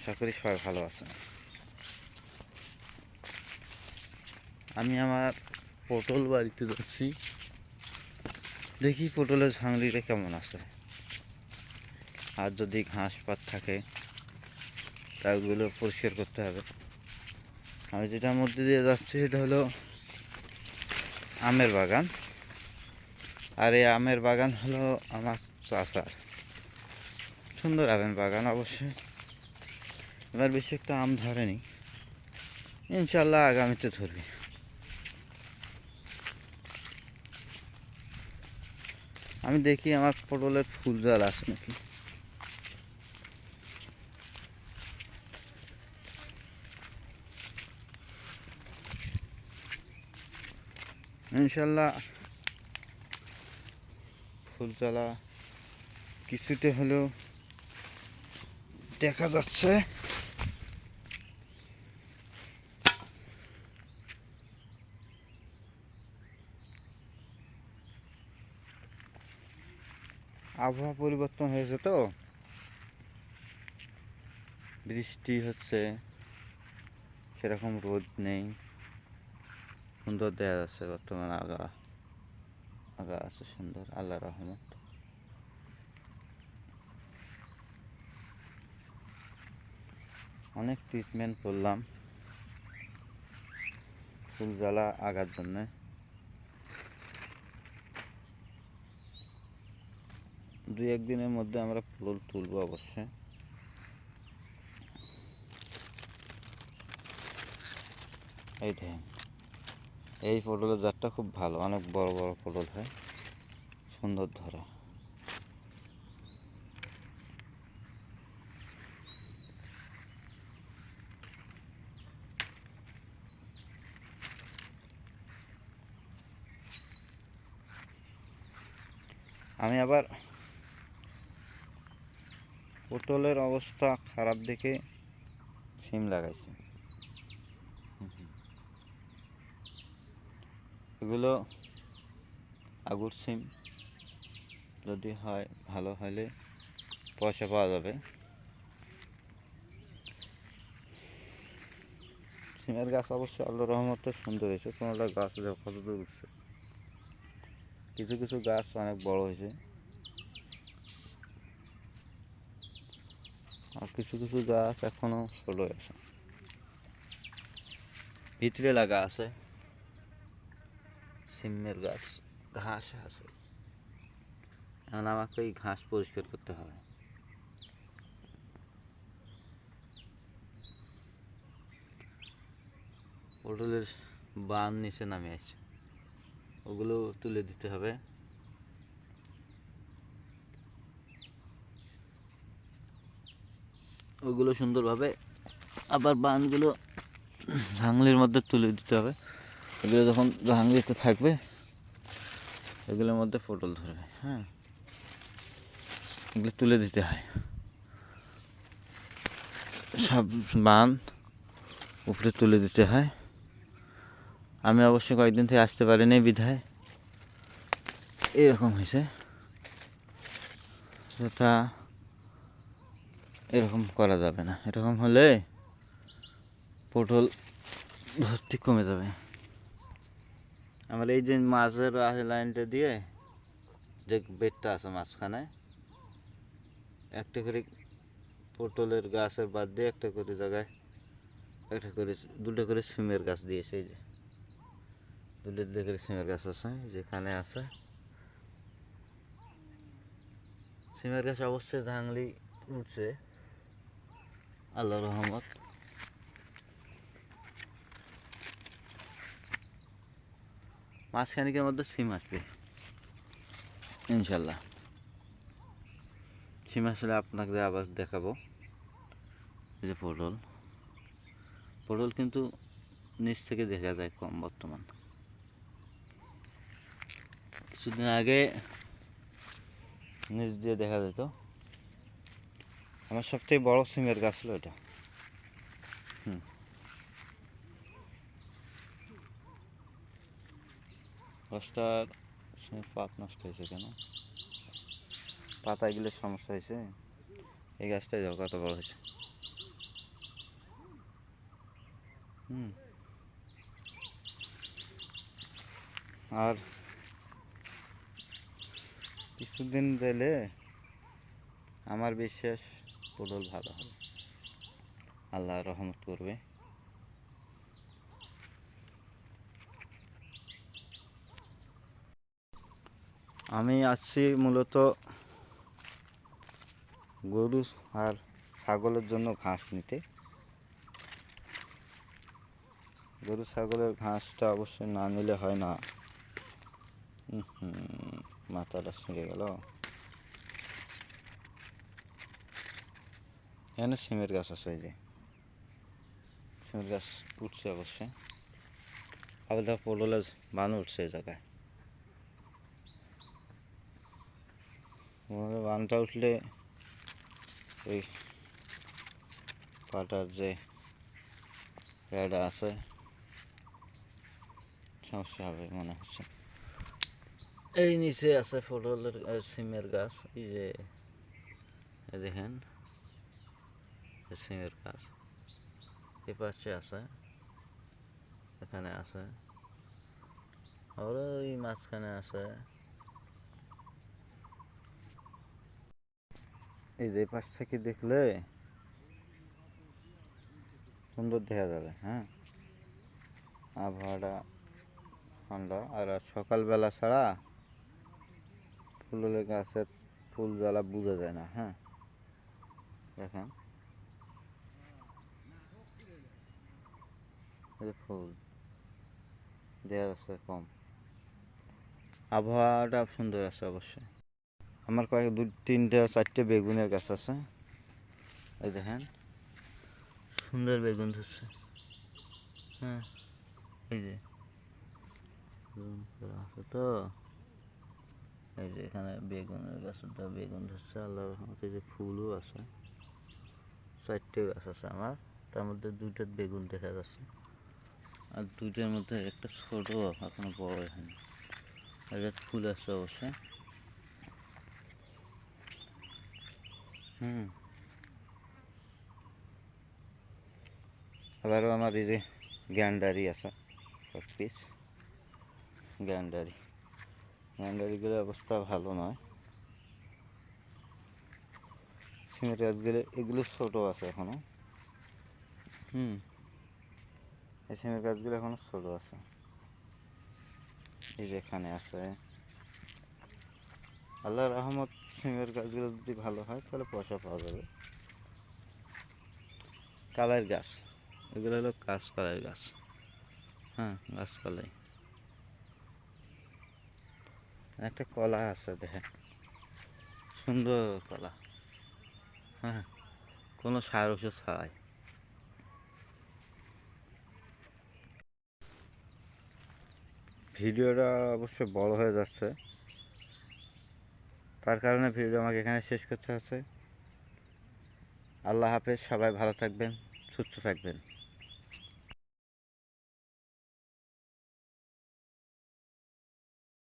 আশা করি সবাই ভালো আছেন। আমি আমার পটল বাড়িতে যাচ্ছি, দেখি পটলের ঝাংলিটা কেমন আছে, আর যদি ঘাস পাত থাকে তাগুলো পরিষ্কার করতে হবে। আমি যেটার মধ্যে দিয়ে যাচ্ছি সেটা হলো আমের বাগান, আর এই আমের বাগান হলো আমার চাচার। সুন্দর আমের বাগান অবশ্যই, এবার বেশি একটা আম ধরেনি, ইনশাল্লাহ আগামীতে ধরবে। আমি দেখি আমার পটলের ফুল জাল আছে নাকি। ইনশাল্লাহ ফুল জ্বালা কিছুটা হলেও দেখা যাচ্ছে। আবহাওয়া পরিবর্তন হয়েছে তো, বৃষ্টি হচ্ছে, সেরকম রোদ নেই, সুন্দর দেখা যাচ্ছে বর্তমান আগা আগা আছে সুন্দর, আল্লাহ রহমত। অনেক ট্রিটমেন্ট করলাম ফুল জ্বালা আগার জন্যে। দুই একদিনের মধ্যে আমরা ফুল তুলবো অবশ্যই। এই দেখেন, এই পটলের জাতটা খুব ভালো, অনেক বড় বড় পটল হয়, সুন্দর ধরে। আমি আবার পটলের অবস্থা খারাপ দেখে সিম লাগাইছি। এগুলো আগুর সিম, যদি হয় ভালো হলে পয়সা পাওয়া যাবে। সিমের গাছ অবশ্যই আল্লাহর রহমতে সুন্দর হয়েছে, কোনোটা গাছ কতদূর উঠছে, কিছু কিছু গাছ অনেক বড় হয়েছে, আর কিছু কিছু গাছ এখনো ছোট আছে, ভিতরে লাগা আছে সিমের গাছ, ঘাস আছে। এখন আমাকে এই ঘাস পরিষ্কার করতে হবে। পটলের বান নিচে নামে আসছে, ওগুলো তুলে দিতে হবে। ওগুলো সুন্দরভাবে আবার বানগুলো ঝাংলির মধ্যে তুলে দিতে হবে। এগুলো যখন ঝাংলিতে থাকবে এগুলোর মধ্যে পটল ধরবে। হ্যাঁ, এগুলো তুলে দিতে হয়, সব বান উপরে তুলে দিতে হয়। আমি অবশ্য কয়েকদিন থেকে আসতে পারিনি বিধায় এরকম হয়েছে, সেটা এরকম করা যাবে না। এরকম হলে পটল ভর্তি কমে যাবে। আমার এই যে মাছের লাইনটা দিয়ে যে বেডটা আছে মাঝখানে, একটা করে পটলের গাছের বাদ দিয়ে একটা করে জায়গায় একটা করে দুটো করে সিমের গাছ দিয়েছে। এই যে দুটো করে সিমের গাছ আছে, যেখানে আছে সিমের গাছ অবশ্যই ঝাংলি উঠছে আল্লাহ রহমত। মাঝখানিকের মধ্যে সিম আসবে ইনশাল্লাহ। সিম আসলে আপনাকে আবার দেখাবো। এই যে পটল, পটল কিন্তু নিচ থেকে দেখা যায় কম বর্তমান। কিছুদিন আগে নিচ দিয়ে দেখা যেত। আমার সবথেকে বড় সিমের গাছ হলো এটা। গাছটার পাত নষ্ট হয়েছে কেন, পাতাগুলোর সমস্যা হয়েছে। এই গাছটাই দেখো কত বড় হয়েছে। হুম। আর কিছুদিন গেলে আমার বিশ্বাস পটল ভালো হবে, আল্লাহ রহমত করবে। আমি আসছি মূলত গরু আর ছাগলের জন্য ঘাস নিতে। গরু ছাগলের ঘাসটা অবশ্যই না নিলে হয় না। মাথাটা ছিঁড়ে গেল। এখানে সিমের গাছ আছে, এই যে সিমের গাছ উঠছে অবশ্যই। আবার দেখো পটলের বান উঠছে এই জায়গায়। বানটা উঠলে ওই পাটার যে প্যাডা আছে সমস্যা হবে মনে হচ্ছে। এই নিচে আছে পটলের সিমের গাছ, এই যে দেখেন সিমের গাছ এ পাশে আছে, এখানে আছে, আর ওই মাঝখানে আছে। এই যে পাশ থেকে দেখলে সুন্দর দেখা যাবে। হ্যাঁ, আবহাওয়াটা ঠান্ডা, আর সকালবেলা ছাড়া ফুলের গাছের ফুল জ্বালা বোঝা যায় না। হ্যাঁ, দেখেন ফুল দেখা যাচ্ছে কম, আবহাওয়াটা সুন্দর আছে অবশ্যই। আমার কয়েক 2-3-4টে বেগুনের গাছ আছে, এই দেখেন সুন্দর বেগুন ধরছে। হ্যাঁ, এই যে আছে তো, এই যে এখানে বেগুনের গাছটা বেগুন ধরছে আল্লাহর রহমতে। যে ফুলও আছে, 4টে গাছ আছে আমার, তার মধ্যে 2টা বেগুন দেখা যাচ্ছে, আর 2টার মধ্যে একটা ছোট এখনো বড় হয়নি, এটা ফুল আছে অবশ্যই। আবারও আমার এই যে গ্যান্ডারি আছে 1 পিস। গ্যান্ডারিগুলোর অবস্থা ভালো নয়। সিমের গাছগুলো এগুলো ছোটো আছে এখনো। এই সিমের গাছগুলো এখনো ছোটো আছে, এই যে এখানে আছে। আল্লাহর রহমত, সিমের গাছগুলো যদি ভালো হয় তাহলে পয়সা পাওয়া যাবে। কালাই গাছ, এগুলো হলো কাঁচকলাই গাছ। হ্যাঁ, গাছকলাই। একটা কলা আছে দেখেন, সুন্দর কলা। হ্যাঁ, কোনো সার ওষুধ ছাড়াই। ভিডিওটা অবশ্য বড় হয়ে যাচ্ছে, তার কারণে ভিডিও আমাকে এখানে শেষ করতে হচ্ছে। আল্লাহ হাফেজ, সবাই ভালো থাকবেন, সুস্থ থাকবেন।